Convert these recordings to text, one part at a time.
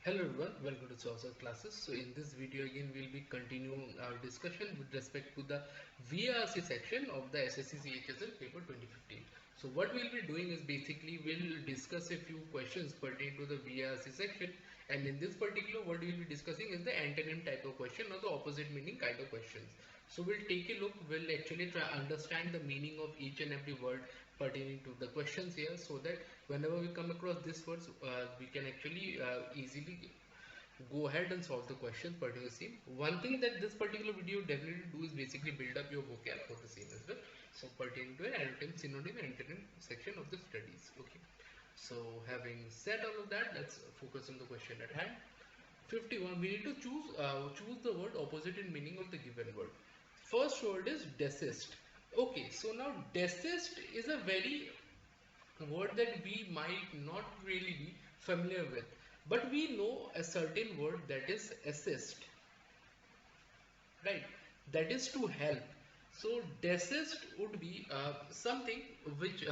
Hello everyone, welcome to Chaucer classes. So in this video again we'll be continuing our discussion with respect to the VRC section of the SSC CHSL paper 2015. So what we'll be doing is basically we'll discuss a few questions pertaining to the VRC section, and in this particular what we'll be discussing is the antonym type of question or the opposite meaning kind of questions. So we'll take a look, we'll actually try understand the meaning of each and every word pertaining to the questions here, so that whenever we come across these words we can actually easily go ahead and solve the questions pertaining to the same. One thing that this particular video definitely do is basically build up your vocab for the same as well. So pertaining to an anonym, synonym and antonym section of the studies. Okay. So having said all of that, let's focus on the question at hand. 51. We need to choose the word opposite in meaning of the given word. First word is desist. Okay, so now desist is a very word that we might not really be familiar with, but we know a certain word that is assist, right? That is to help. So desist would be something which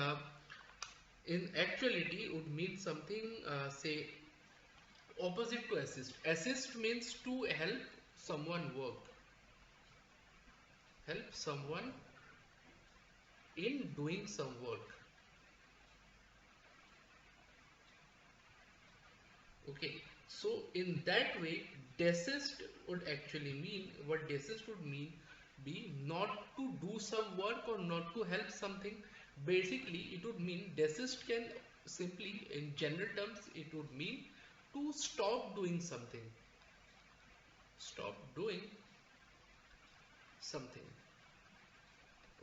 in actuality would mean something, say, opposite to assist. Assist means to help someone work, help someone in doing some work. Okay, so in that way desist would actually mean, what desist would mean be not to do some work or not to help something. Basically it would mean desist can simply, in general terms, it would mean to stop doing something, stop doing something.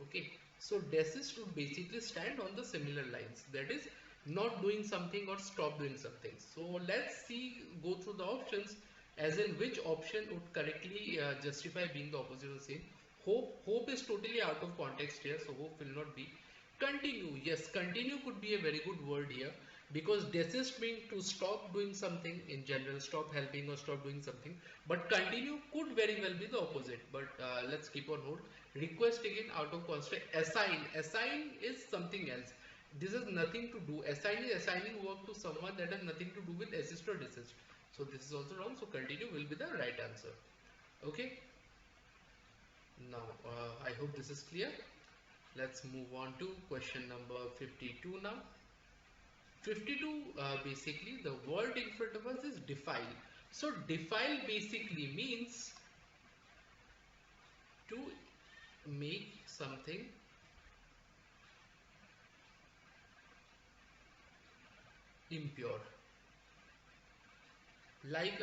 Okay, so desist would basically stand on the similar lines, that is not doing something or stop doing something. So let's see, go through the options, as in which option would correctly justify being the opposite of the same. Hope is totally out of context here, so hope will not be. Continue, yes, continue could be a very good word here, because desist means to stop doing something in general, stop helping or stop doing something, but continue could very well be the opposite. But let's keep on hold. Request again, out of constraint. Assign is something else. This has nothing to do, assign is assigning work to someone, that has nothing to do with assist or desist. So this is also wrong, so continue will be the right answer. Okay, now I hope this is clear. Let's move on to question number 52 now. 52, basically the word in front of us is defile. So defile basically means to make something impure. Like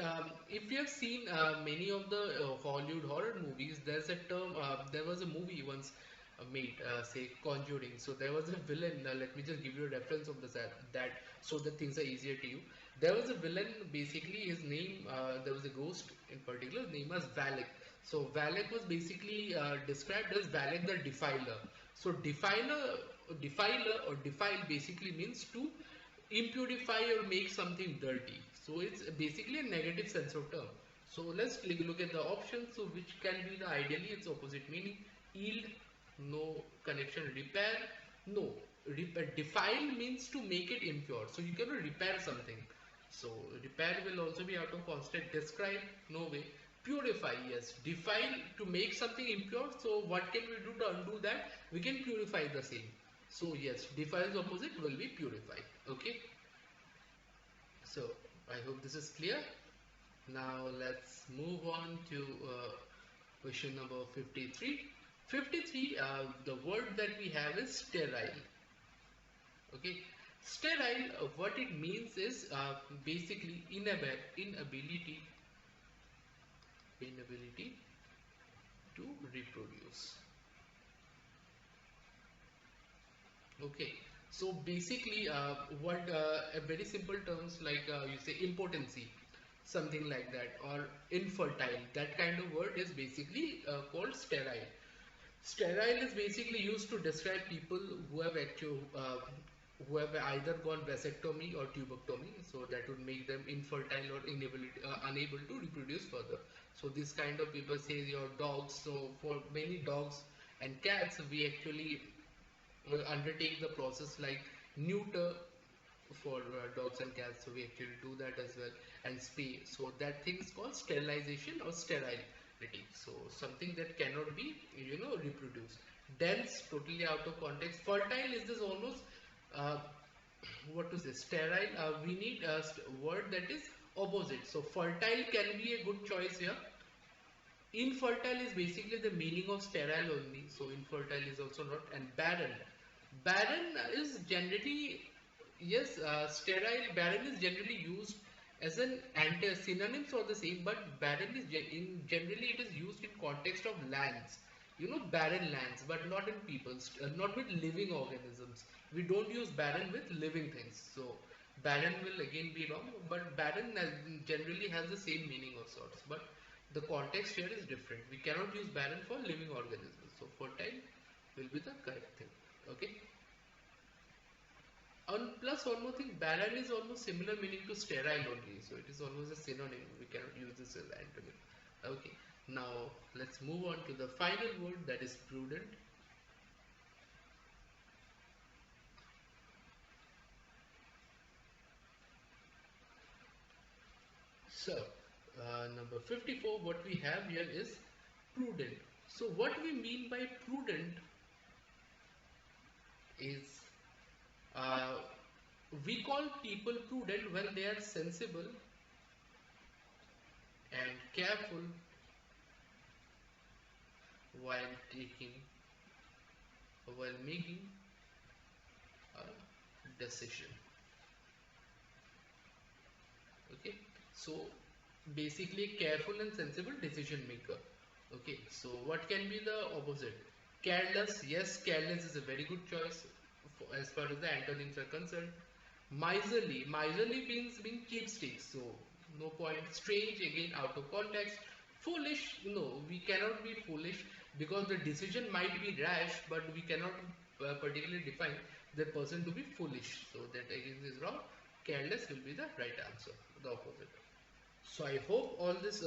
if you have seen many of the Hollywood horror movies, there's a term, there was a movie once made, say Conjuring. So there was a villain, let me just give you a reference of this, that so that things are easier to you. There was a villain, basically his name, there was a ghost in particular, his name was Valak. So Valak was basically described as Valak the Defiler. So defiler or defile basically means to impurify or make something dirty. So it's basically a negative sense of term. So let's look at the options. So which can be the, ideally its opposite meaning. Yield, no connection. Repair, no. Defile means to make it impure, so you cannot repair something. So repair will also be out of constraint. Describe, no way. Purify, yes. Defile, to make something impure, so what can we do to undo that? We can purify the same. So yes, defile's opposite will be purify. Okay, so I hope this is clear. Now let's move on to question number 53. 53, the word that we have is sterile. Okay, sterile, what it means is basically inability to reproduce. Okay, so basically what a very simple terms, like you say impotency, something like that, or infertile, that kind of word is basically called sterile. Sterile is basically used to describe people who have who have either gone vasectomy or tubectomy, so that would make them infertile or unable to reproduce further. So this kind of people, say your dogs. So for many dogs and cats, we actually undertake the process like neuter for dogs and cats, so we actually do that as well. And spay. So that thing is called sterilization or sterility. So something that cannot be, reproduced. Dense, totally out of context. Fertile is this almost, uh, what to say, sterile. We need a word that is opposite. So fertile can be a good choice here. Infertile is basically the meaning of sterile only. So infertile is also not. And barren. Barren is generally, yes, sterile. Barren is generally used as an anti synonym for the same, but barren is generally it is used in context of lands. Barren lands, but not in people's, not with living organisms. We don't use barren with living things. So barren will again be wrong, but barren generally has the same meaning of sorts. But the context here is different. We cannot use barren for living organisms. So fertile will be the correct thing. Okay. And plus one more thing, barren is almost similar meaning to sterile only. So it is almost a synonym. We cannot use this as antonym. Okay. Now let's move on to the final word, that is prudent. So number 54, what we have here is prudent. So what we mean by prudent is, uh, we call people prudent when they are sensible and careful while taking, while making a decision. Okay, so basically careful and sensible decision maker. Okay, so what can be the opposite? Careless. Yes, careless is a very good choice as far as the antonyms are concerned. Miserly. Miserly means being cheapskate, so no point. Strange, again out of context. Foolish. No, we cannot be foolish because the decision might be rash, but we cannot particularly define the person to be foolish. So that again is wrong. Careless will be the right answer, the opposite. So I hope all these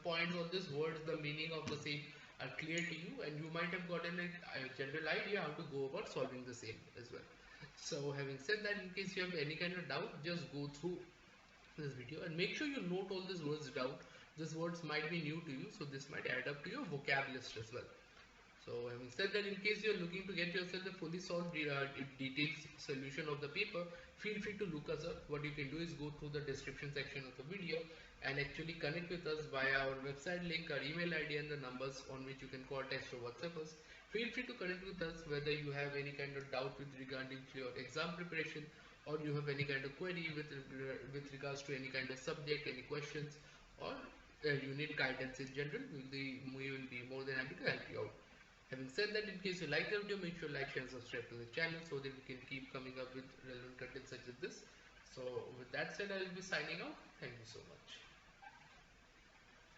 points, all these words, the meaning of the same are clear to you, and you might have gotten a general idea how to go about solving the same as well. So having said that, in case you have any kind of doubt, just go through this video and make sure you note all these words down. These words might be new to you, so this might add up to your vocab list as well. So having said that, in case you are looking to get yourself a fully solved detailed solution of the paper, feel free to look us up. What you can do is go through the description section of the video and actually connect with us via our website link, our email ID and the numbers on which you can call, text or WhatsApp us. Feel free to connect with us whether you have any kind of doubt with regarding to your exam preparation, or you have any kind of query with regards to any kind of subject, any questions, or you need guidance in general. We will be more than happy to help you out. Having said that, in case you like the video, make sure like, share and subscribe to the channel so that we can keep coming up with relevant content such as this. So with that said, I will be signing out. Thank you so much.